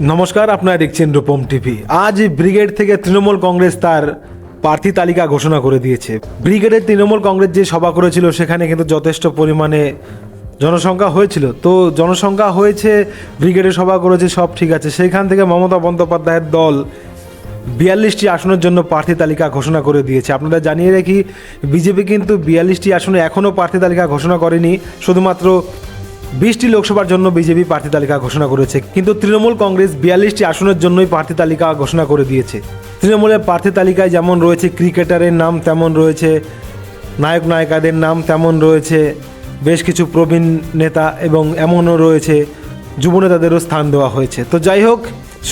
নমস্কার, আপনারা দেখছেন রূপম টিভি। আজ ব্রিগেড থেকে তৃণমূল কংগ্রেস তার প্রার্থী তালিকা ঘোষণা করে দিয়েছে। ব্রিগেডের তৃণমূল কংগ্রেস যে সভা করেছিল সেখানে কিন্তু যথেষ্ট পরিমাণে জনসংখ্যা হয়েছিল। তো জনসংখ্যা হয়েছে, ব্রিগেডে সভা করেছে, সব ঠিক আছে। সেইখান থেকে মমতা বন্দ্যোপাধ্যায়ের দল 42টি আসনের জন্য প্রার্থী তালিকা ঘোষণা করে দিয়েছে। আপনারা জানিয়ে রাখি, বিজেপি কিন্তু 42টি আসনে এখনও প্রার্থী তালিকা ঘোষণা করেনি। শুধুমাত্র 20টি লোকসভার জন্য বিজেপি প্রার্থী তালিকা ঘোষণা করেছে, কিন্তু তৃণমূল কংগ্রেস 42টি আসনের জন্যই প্রার্থী তালিকা ঘোষণা করে দিয়েছে। তৃণমূলের প্রার্থী তালিকায় যেমন রয়েছে ক্রিকেটারের নাম, তেমন রয়েছে নায়ক নায়িকাদের নাম, তেমন রয়েছে বেশ কিছু প্রবীণ নেতা এবং এমনও রয়েছে যুব নেতাদেরও স্থান দেওয়া হয়েছে। তো যাই হোক,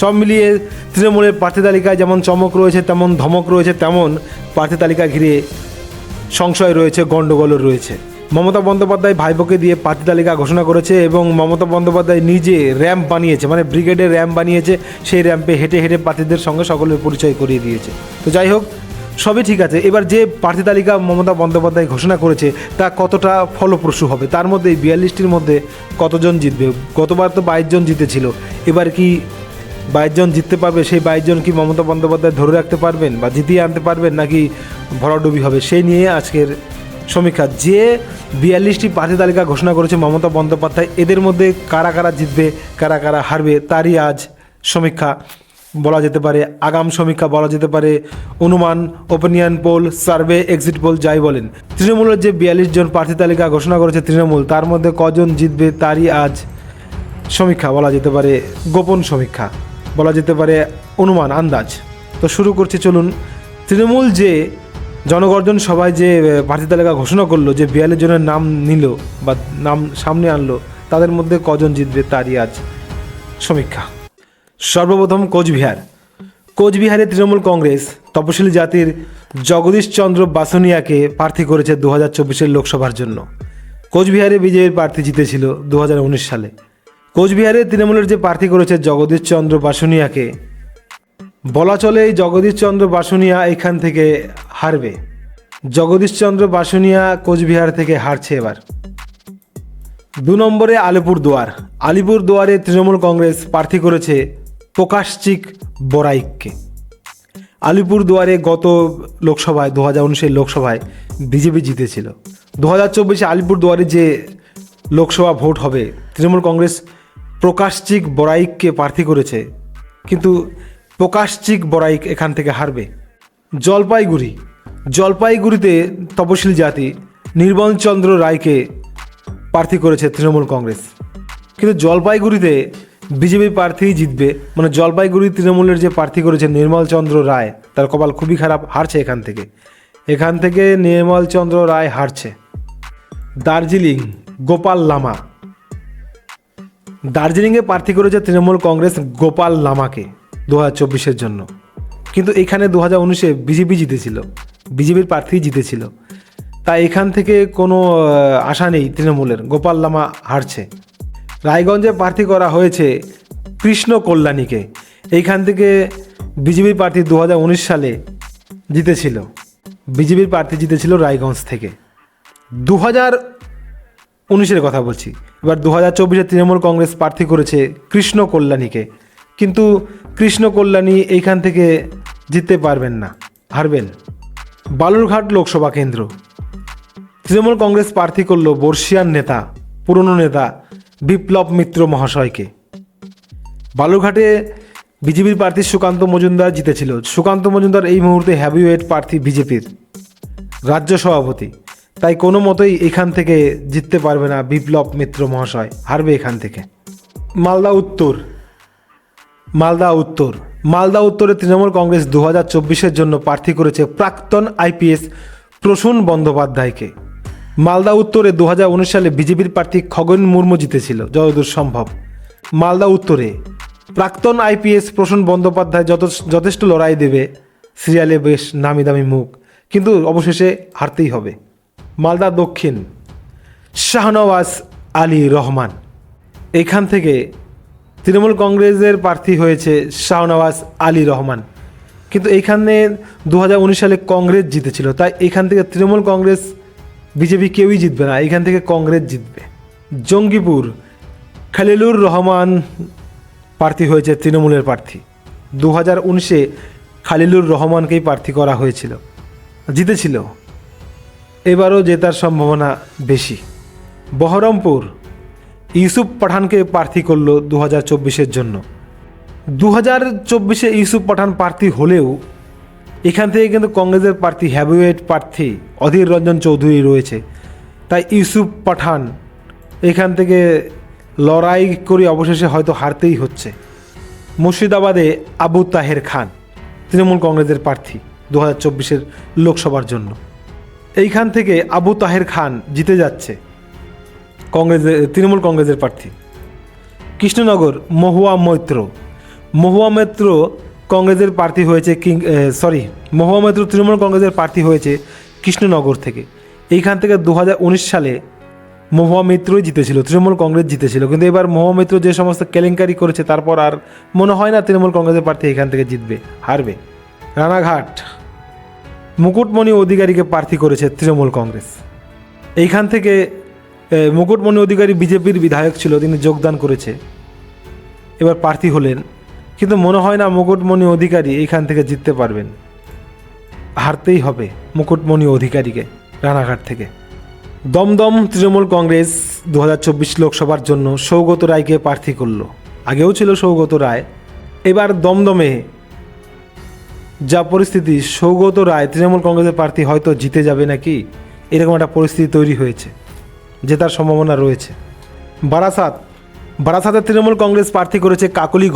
সব মিলিয়ে তৃণমূলের প্রার্থী তালিকায় যেমন চমক রয়েছে, তেমন ধমক রয়েছে, তেমন প্রার্থী তালিকা ঘিরে সংশয় রয়েছে, গণ্ডগোলও রয়েছে। মমতা বন্দ্যোপাধ্যায় ভাইপোকে দিয়ে প্রার্থী তালিকা ঘোষণা করেছে এবং মমতা বন্দ্যোপাধ্যায় নিজে র্যাম্প বানিয়েছে, মানে ব্রিগেডের র্যাম্প বানিয়েছে। সেই র্যাম্পে হেঁটে হেঁটে প্রার্থীদের সঙ্গে সকলের পরিচয় করিয়ে দিয়েছে। তো যাই হোক, সবই ঠিক আছে। এবার যে প্রার্থী তালিকা মমতা বন্দ্যোপাধ্যায় ঘোষণা করেছে তা কতটা ফলপ্রসূ হবে, তার মধ্যে এই 42টির মধ্যে কতজন জিতবে? গতবার তো 22 জন জিতেছিল, এবার কি 22 জন জিততে পারবে? সেই 22 জন কি মমতা বন্দ্যোপাধ্যায় ধরে রাখতে পারবেন বা জিতিয়ে আনতে পারবেন, নাকি ভরাডুবি হবে? সেই নিয়ে আজকের সমীক্ষা। যে 42টি প্রার্থী তালিকা ঘোষণা করেছে মমতা বন্দ্যোপাধ্যায়, এদের মধ্যে কারা কারা জিতবে, কারা কারা হারবে, তারই আজ সমীক্ষা বলা যেতে পারে, আগাম সমীক্ষা বলা যেতে পারে, অনুমান, opinion pole, survey, exit pole, যাই বলেন। তৃণমূলের যে 42 জন প্রার্থী তালিকা ঘোষণা করেছে তৃণমূল, তার মধ্যে কজন জিতবে তারই আজ সমীক্ষা বলা যেতে পারে, গোপন সমীক্ষা বলা যেতে পারে, অনুমান, আন্দাজ। তো শুরু করছি, চলুন। তৃণমূল যে জনগর্জন সভায় যে প্রার্থী তালিকা ঘোষণা করলো, যে 42 জনের নাম নিল বা নাম সামনে আনলো, তাদের মধ্যে কজন জিতবে তারই আজ সমীক্ষা। সর্বপ্রথম কোচবিহারে তৃণমূল কংগ্রেস তপশিলি জাতির জগদীশ চন্দ্র বাসনিয়াকে প্রার্থী করেছে 2024 লোকসভার জন্য। কোচবিহারে বিজেপির প্রার্থী জিতেছিল 2019 সালে। কোচবিহারে তৃণমূলের যে প্রার্থী করেছে জগদীশ চন্দ্র বাসনিয়াকে, বলা চলে এই জগদীশ চন্দ্র বাসনিয়া এখান থেকে হারবে। জগদীশ চন্দ্র বাসনিয়া কোচবিহার থেকে হারছে এবার। 2 নম্বরে আলিপুরদুয়ারে তৃণমূল কংগ্রেস প্রার্থী করেছে প্রকাশচিক বড়াইককে। আলিপুরদুয়ারে গত লোকসভায় 2019 লোকসভায় বিজেপি জিতেছিল। 2024 আলিপুরদুয়ারে যে লোকসভা ভোট হবে, তৃণমূল কংগ্রেস প্রকাশচিক বড়াইককে প্রার্থী করেছে, কিন্তু প্রকাশচিক বড়াইক এখান থেকে হারবে। জলপাইগুড়িতে তপশিলি জাতি নির্মলচন্দ্র রায়কে প্রার্থী করেছে তৃণমূল কংগ্রেস, কিন্তু জলপাইগুড়িতে বিজেপি প্রার্থীই জিতবে। মানে জলপাইগুড়ি তৃণমূলের যে প্রার্থী করেছে নির্মলচন্দ্র রায়, তার কপাল খুবই খারাপ, হারছে এখান থেকে নির্মলচন্দ্র রায় হারছে। দার্জিলিং গোপাল লামা, দার্জিলিংয়ে প্রার্থী করেছে তৃণমূল কংগ্রেস গোপাল লামাকে 2024 জন্য, কিন্তু এখানে 2019 বিজেপি জিতেছিল, বিজেপির প্রার্থী জিতেছিল। তাই এখান থেকে কোনো আশা নেই তৃণমূলের, গোপাল লামা হারছে। রায়গঞ্জে প্রার্থী করা হয়েছে কৃষ্ণ কল্যাণীকে, এইখান থেকে বিজেপির প্রার্থী 2019 সালে জিতেছিল, বিজেপির প্রার্থী জিতেছিল রায়গঞ্জ থেকে। 2019 কথা বলছি। এবার 2024 তৃণমূল কংগ্রেস প্রার্থী করেছে কৃষ্ণ কল্যাণীকে, কিন্তু কৃষ্ণ কল্যাণী এইখান থেকে জিততে পারবেন না, হারবেন। বালুরঘাট লোকসভা কেন্দ্র, তৃণমূল কংগ্রেস প্রার্থী করল বর্ষিয়ান নেতা, পুরনো নেতা বিপ্লব মিত্র মহাশয়কে। বালুরঘাটে বিজেপির প্রার্থী সুকান্ত মজুমদার জিতেছিল। সুকান্ত মজুমদার এই মুহূর্তে হ্যাভিওয়েট প্রার্থী বিজেপির রাজ্য সভাপতি, তাই কোনো মতোই এখান থেকে জিততে পারবে না বিপ্লব মিত্র মহাশয়, হারবে এখান থেকে। মালদা উত্তরে তৃণমূল কংগ্রেস 2024 জন্য প্রার্থী করেছে প্রাক্তন আইপিএস প্রসূন বন্দ্যোপাধ্যায়কে। মালদা উত্তরে 2019 সালে বিজেপির প্রার্থী খগেন মুর্মু জিতেছিল যতদূর সম্ভব। মালদা উত্তরে প্রাক্তন আইপিএস প্রসূন বন্দ্যোপাধ্যায় যথেষ্ট লড়াই দেবে, সিরিয়ালে বেশ নামি দামি মুখ, কিন্তু অবশেষে হারতেই হবে। মালদা দক্ষিণ, শাহনওয়াজ আলী রহমান, এইখান থেকে তৃণমূল কংগ্রেসের প্রার্থী হয়েছে শাহনওয়াজ আলী রহমান, কিন্তু এইখানে 2019 সালে কংগ্রেস জিতেছিল, তাই এখান থেকে তৃণমূল কংগ্রেস বিজেপি কেউই জিতবে না, এখান থেকে কংগ্রেস জিতবে। জঙ্গিপুর, খলিলুর রহমান প্রার্থী হয়েছে তৃণমূলের প্রার্থী। 2019-এ খালিলুর রহমানকেই প্রার্থী করা হয়েছিল, জিতেছিল। এবারও জেতার সম্ভাবনা বেশি। বহরমপুর ইউসুফ পাঠানকে প্রার্থী করলো 2024-এর জন্য। 2024-এ ইউসুফ পাঠান প্রার্থী হলেও এখান থেকে কিন্তু কংগ্রেসের প্রার্থী হ্যাভিওয়েট প্রার্থী অধীর রঞ্জন চৌধুরী রয়েছে। তাই ইউসুফ পাঠান এখান থেকে লড়াই করে অবশেষে হয়তো হারতেই হচ্ছে। মুর্শিদাবাদে আবু তাহের খান তৃণমূল কংগ্রেসের প্রার্থী 2024-এর লোকসভার জন্য। এইখান থেকে আবু তাহের খান জিতে যাচ্ছে তৃণমূল কংগ্রেসের প্রার্থী। কৃষ্ণনগর মহুয়া মৈত্র কংগ্রেসের প্রার্থী হয়েছে মহুয়া মৈত্র তৃণমূল কংগ্রেসের প্রার্থী হয়েছে কৃষ্ণনগর থেকে। এইখান থেকে 2019 সালে মহুয়া মৈত্রই জিতেছিল, তৃণমূল কংগ্রেস জিতেছিল। কিন্তু এবার মহুয়া মৈত্র যে সমস্ত কেলেঙ্কারি করেছে তারপর আর মনে হয় না তৃণমূল কংগ্রেসের প্রার্থী এখান থেকে জিতবে, হারবে। রানাঘাট মুকুটমণি অধিকারীকে প্রার্থী করেছে তৃণমূল কংগ্রেস। এইখান থেকে মুকুটমণি অধিকারী বিজেপির বিধায়ক ছিল, তিনি যোগদান করেছে, এবার প্রার্থী হলেন। কিন্তু মনে হয় না মুকুটমণি অধিকারী এইখান থেকে জিততে পারবেন, হারতেই হবে মুকুটমণি অধিকারীকে রানাঘাট থেকে। দমদম তৃণমূল কংগ্রেস 2024 লোকসভার জন্য সৌগত রায়কে প্রার্থী করলো। আগেও ছিল সৌগত রায়, এবার দমদমে যা পরিস্থিতি, সৌগত রায় তৃণমূল কংগ্রেসের প্রার্থী হয়তো জিতে যাবে নাকি, এরকম একটা পরিস্থিতি তৈরি হয়েছে, জেতার সম্ভাবনা রয়েছে। বারাসাতে তৃণমূল কংগ্রেস প্রার্থী করেছে কাকলি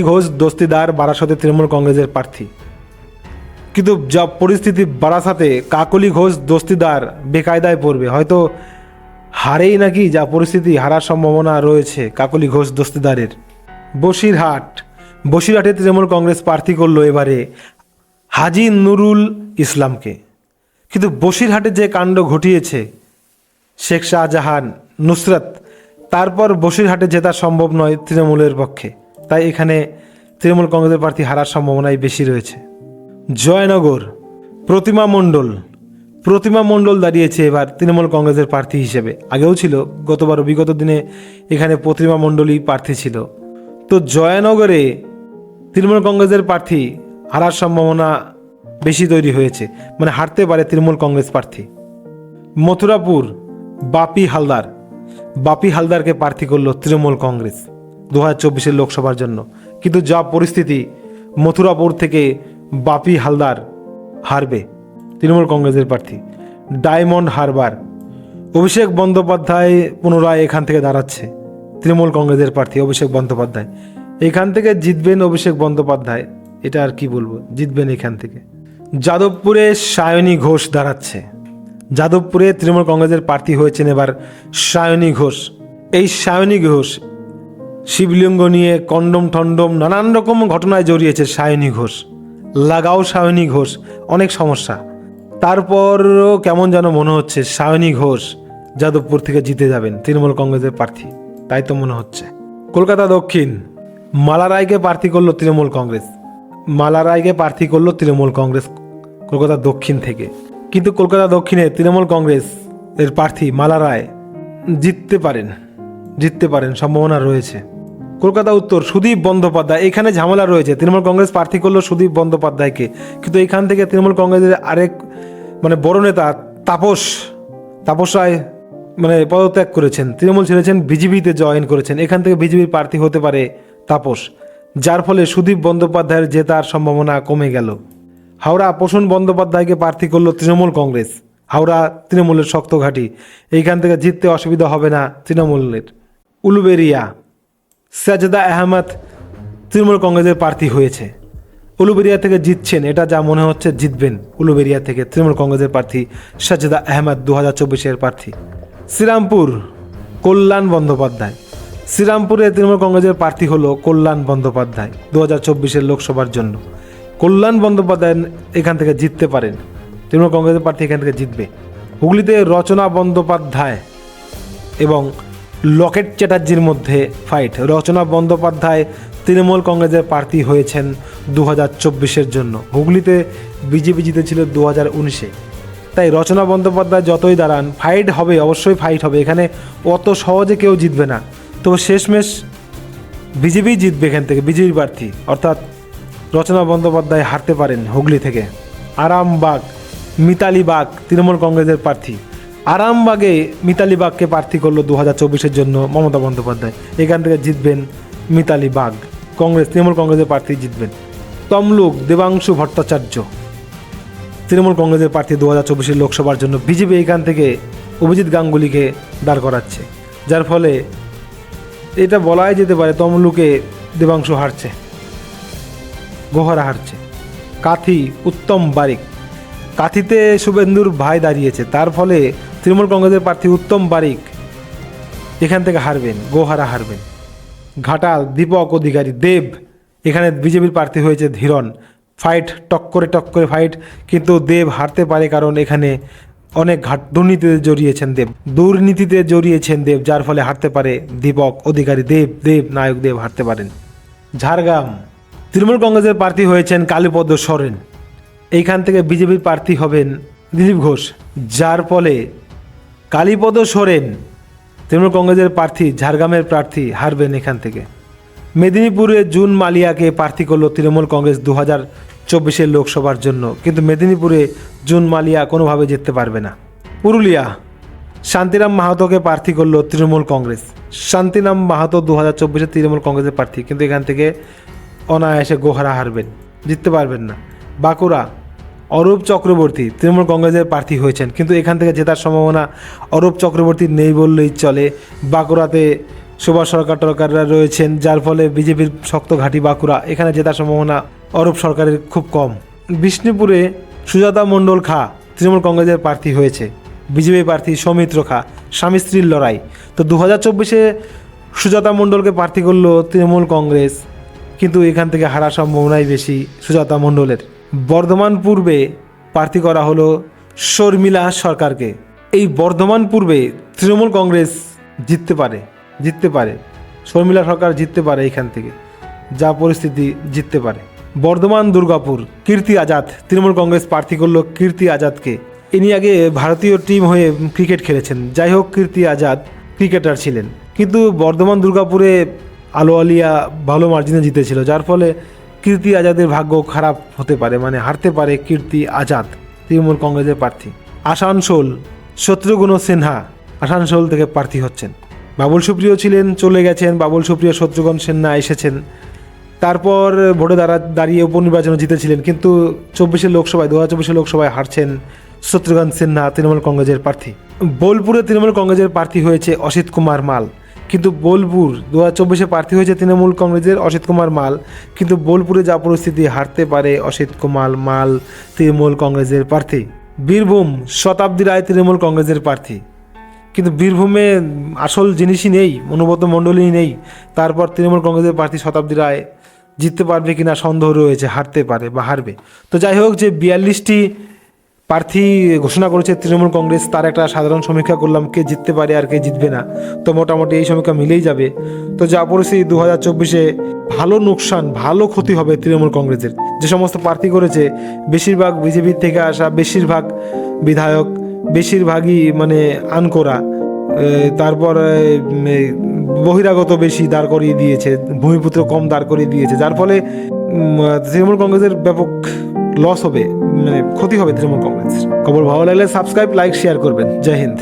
ঘোষ দস্তিদার বারাসাতে তৃণমূল কংগ্রেসের প্রার্থী। কিন্তু যা পরিস্থিতি বারাসাতে, কাকলি ঘোষ দস্তিদার বেকায়দায় পড়বে, হয়তো হারেই নাকি, যা পরিস্থিতি হারার সম্ভাবনা রয়েছে কাকলি ঘোষ দস্তিদারের। বসিরহাটে তৃণমূল কংগ্রেস প্রার্থী করলো এবারে হাজী নুরুল ইসলামকে। কিন্তু বসিরহাটে যে কাণ্ড ঘটিয়েছে শেখ শাহজাহান, নুসরত, তারপর বসিরহাটে জেতা সম্ভব নয় তৃণমূলের পক্ষে। তাই এখানে তৃণমূল কংগ্রেসের প্রার্থী হারার সম্ভাবনাই বেশি রয়েছে। জয়নগর প্রতিমা মণ্ডল দাঁড়িয়েছে এবার তৃণমূল কংগ্রেসের প্রার্থী হিসেবে। আগেও ছিল, বিগত দিনে এখানে প্রতিমা মণ্ডলই প্রার্থী ছিল। তো জয়নগরে তৃণমূল কংগ্রেসের প্রার্থী হারার সম্ভাবনা বেশি তৈরি হয়েছে, মানে হারতে পারে তৃণমূল কংগ্রেস প্রার্থী। মথুরাপুর বাপি হালদারকে প্রার্থী করলো তৃণমূল কংগ্রেস 2024-এর লোকসভার জন্য। কিন্তু যা পরিস্থিতি, মথুরাপুর থেকে বাপি হালদার হারবে তৃণমূল কংগ্রেসের প্রার্থী। ডায়মন্ড হারবার অভিষেক বন্দ্যোপাধ্যায় পুনরায় এখান থেকে দাঁড়াচ্ছে তৃণমূল কংগ্রেসের প্রার্থী অভিষেক বন্দ্যোপাধ্যায়। এখান থেকে জিতবেন অভিষেক বন্দ্যোপাধ্যায়, এটা আর কি বলবো, জিতবেন এখান থেকে। যাদবপুরে সায়নী ঘোষ দাঁড়াচ্ছে। যাদবপুরে তৃণমূল কংগ্রেসের প্রার্থী হয়েছেন এবার সায়নী ঘোষ। এই সায়নী ঘোষ শিবলিঙ্গ নিয়ে কন্ডম নানান রকম ঘটনায় জড়িয়েছে সায়নী ঘোষ। লাগাও সায়নী ঘোষ, অনেক সমস্যা। তারপরও কেমন যেন মনে হচ্ছে সায়নী ঘোষ যাদবপুর থেকে জিতে যাবেন তৃণমূল কংগ্রেসের প্রার্থী, তাই তো মনে হচ্ছে। কলকাতা দক্ষিণ মালা রায়কে প্রার্থী করলো তৃণমূল কংগ্রেস কলকাতা দক্ষিণ থেকে। কিন্তু কলকাতা দক্ষিণে তৃণমূল কংগ্রেস এর প্রার্থী মালা রায় জিততে পারেন, সম্ভাবনা রয়েছে। কলকাতা উত্তর সুদীপ বন্দ্যোপাধ্যায়, এখানে ঝামেলা রয়েছে। তৃণমূল কংগ্রেস প্রার্থী করলো সুদীপ বন্দ্যোপাধ্যায়কে, কিন্তু এখান থেকে তৃণমূল কংগ্রেসের আরেক বড় নেতা তাপস রায় পদত্যাগ করেছেন, তৃণমূল ছেড়েছেন, বিজেপিতে জয়েন করেছেন। এখান থেকে বিজেপির প্রার্থী হতে পারে তাপস, যার ফলে সুদীপ বন্দ্যোপাধ্যায়ের জেতার সম্ভাবনা কমে গেল। হাওড়া প্রসূন বন্দ্যোপাধ্যায়কে প্রার্থী করলো তৃণমূল কংগ্রেস। হাওড়া তৃণমূলের শক্ত ঘাঁটি, এইখান থেকে জিততে অসুবিধা হবে না তৃণমূলের। উলুবেরিয়া সাজেদা আহমেদ তৃণমূল কংগ্রেসের প্রার্থী হয়েছে, উলুবেরিয়া থেকে জিতছেন, এটা যা মনে হচ্ছে জিতবেন উলুবেরিয়া থেকে তৃণমূল কংগ্রেসের প্রার্থী সাজেদা আহমেদ 2024-এর প্রার্থী। শ্রীরামপুর শ্রীরামপুরে তৃণমূল কংগ্রেসের প্রার্থী হলো কল্যাণ বন্দ্যোপাধ্যায় 2024-এর লোকসভার জন্য। কল্যাণ বন্দ্যোপাধ্যায় এখান থেকে জিততে পারেন, তৃণমূল কংগ্রেসের প্রার্থী এখান থেকে জিতবে। হুগলিতে রচনা বন্দ্যোপাধ্যায় এবং লকেট চ্যাটার্জির মধ্যে ফাইট। রচনা বন্দ্যোপাধ্যায় তৃণমূল কংগ্রেসের প্রার্থী হয়েছেন 2024-এর জন্য। হুগলিতে বিজেপি জিতেছিল 2019-এ, তাই রচনা বন্দ্যোপাধ্যায় যতই দাঁড়ান ফাইট হবে, অবশ্যই ফাইট হবে। এখানে অত সহজে কেউ জিতবে না, তো শেষমেশ বিজেপি জিতবে এখান থেকে, বিজেপি প্রার্থী অর্থাৎ রচনা বন্দ্যোপাধ্যায় হারতে পারেন হুগলি থেকে। আরামবাগ, মিতালি বাগ তৃণমূল কংগ্রেসের প্রার্থী। আরামবাগে মিতালি বাগকে প্রার্থী করলো 2024-এর জন্য মমতা বন্দ্যোপাধ্যায়। এখান থেকে জিতবেন মিতালি বাগ, কংগ্রেস তৃণমূল কংগ্রেসের প্রার্থী জিতবেন। তমলুক, দেবাংশু ভট্টাচার্য তৃণমূল কংগ্রেসের প্রার্থী 2024-এর লোকসভার জন্য। বিজেপি এখান থেকে অভিজিৎ গাঙ্গুলিকে দাঁড় করাচ্ছে, যার ফলে এটা বলাই যেতে পারে তমলুকে দেবাংশু হারছে, গোহারা হারছে। কাথি, উত্তম বারিক, কাথিতে শুভেন্দুর ভাই দাঁড়িয়েছে, তার ফলে তৃণমূল কংগ্রেসের প্রার্থী উত্তম বারিক এখান থেকে হারবেন, গোহারা হারবেন। ঘাটাল, দীপক অধিকারী, দেব, এখানে বিজেপির প্রার্থী হয়েছে ধীরন। ফাইট, টক্করে ফাইট, কিন্তু দেব হারতে পারে, কারণ এখানে অনেক দুর্নীতিতে জড়িয়েছেন দেব, যার ফলে হারতে পারে দীপক অধিকারী। নায়ক দেব হারতে পারেন। ঝাড়গ্রাম, তৃণমূল কংগ্রেসের প্রার্থী হয়েছেন কালীপদ সরেন, এইখান থেকে বিজেপির প্রার্থী হবেন দিলীপ ঘোষ, যার ফলে কালীপদ সরেন তৃণমূল কংগ্রেসের প্রার্থী, ঝাড়গ্রামের প্রার্থী হারবেন এখান থেকে। মেদিনীপুরে জুন মালিয়াকে প্রার্থী করলো তৃণমূল কংগ্রেস 2024-এর লোকসভার জন্য, কিন্তু মেদিনীপুরে জুন মালিয়া কোনোভাবে জিততে পারবে না। পুরুলিয়া, শান্তিরাম মাহাতোকে প্রার্থী করলো তৃণমূল কংগ্রেস। শান্তিরাম মাহাতো 2024-এর তৃণমূল কংগ্রেসের প্রার্থী, কিন্তু এখান থেকে অনায়াসে গোহারা হারবেন, জিততে পারবেন না। বাঁকুড়া, অরূপ চক্রবর্তী তৃণমূল কংগ্রেসের প্রার্থী হয়েছেন, কিন্তু এখান থেকে জেতার সম্ভাবনা অরূপ চক্রবর্তীর নেই বললেই চলে। বাঁকুড়াতে সুভাষ সরকাররা রয়েছেন, যার ফলে বিজেপির শক্ত ঘাঁটি বাঁকুড়া, এখানে জেতার সম্ভাবনা অরূপ সরকারের খুব কম। বিষ্ণুপুরে সুজাতা মণ্ডল খা তৃণমূল কংগ্রেসের প্রার্থী হয়েছে, বিজেপি প্রার্থী সৌমিত্র খা, স্বামী স্ত্রীর লড়াই। তো 2024-এ সুজাতা মণ্ডলকে প্রার্থী করলো তৃণমূল কংগ্রেস, কিন্তু এখান থেকে হারার সম্ভাবনাই বেশি সুজাতা মণ্ডলের। বর্ধমান পূর্বে প্রার্থী করা হলো শর্মিলা সরকারকে। এই বর্ধমান পূর্বে তৃণমূল কংগ্রেস জিততে পারে, শর্মিলা সরকার জিততে পারে এখান থেকে, যা পরিস্থিতি জিততে পারে। বর্ধমান দুর্গাপুর, কীর্তি আজাদ তৃণমূল কংগ্রেস প্রার্থী করলো কীর্তি আজাদকে। ইনি আগে ভারতীয় টিম হয়ে ক্রিকেট খেলেছেন, যাই হোক কীর্তি আজাদ ক্রিকেটার ছিলেন, কিন্তু বর্ধমান দুর্গাপুরে আলো আলিয়া ভালো মার্জিনে জিতেছিল, যার ফলে কীর্তি আজাদের ভাগ্য খারাপ হতে পারে, মানে হারতে পারে কীর্তি আজাদ তৃণমূল কংগ্রেসের প্রার্থী। আসানসোল, শত্রুঘ্ন সিনহা আসানসোল থেকে প্রার্থী হচ্ছেন। বাবুল সুপ্রিয় ছিলেন, চলে গেছেন, বাবুল সুপ্রিয়, শত্রুঘ্ন সিনহা এসেছেন, তারপর ভোটে দাঁড়িয়ে উপনির্বাচনে জিতেছিলেন, কিন্তু 2024-এর লোকসভায় হারছেন শত্রুঘ্ন সিনহা তৃণমূল কংগ্রেসের প্রার্থী। বোলপুরে তৃণমূল কংগ্রেসের প্রার্থী হয়েছে অসিত কুমার মাল, কিন্তু বোলপুর 2024-এ প্রার্থী হয়েছে তৃণমূল কংগ্রেসের অসিত কুমার মাল, কিন্তু বোলপুরে যা পরিস্থিতি হারতে পারে অসিত কুমার মাল তৃণমূল কংগ্রেসের প্রার্থী। বীরভূম, শতাব্দী রায় তৃণমূল কংগ্রেসের প্রার্থী, কিন্তু বীরভূমে আসল জিনিসই নেই, অনুব্রত মণ্ডলই নেই, তারপর তৃণমূল কংগ্রেসের প্রার্থী শতাব্দী রায় জিততে পারবে কিনা সন্দেহ রয়েছে, হারতে পারে বা হারবে। তো যাই হোক, যে 42টি প্রার্থী ঘোষণা করেছে তৃণমূল কংগ্রেস, তার একটা সাধারণ সমীক্ষা করলাম, কে জিততে পারে আর কে জিতবে না, তো মোটামুটি এই সমীক্ষা মিলেই যাবে। তো যা পরিস্থিতি 2024-এ ভালো ক্ষতি হবে তৃণমূল কংগ্রেসের। যে সমস্ত প্রার্থী করেছে বেশিরভাগ বিজেপির থেকে আসা, বেশিরভাগ বিধায়ক, বেশিরভাগই মানে আনকোরা, তারপর বহিরাগত বেশি দাঁড় করিয়ে দিয়েছে, ভূমিপুত্র কম দাঁড় করিয়ে দিয়েছে, যার ফলে তৃণমূল কংগ্রেসের ব্যাপক লস হবে, মানে ক্ষতি হবে তৃণমূল কংগ্রেস। খবর ভালো লাগলে সাবস্ক্রাইব, লাইক, শেয়ার করবেন। জয় হিন্দ।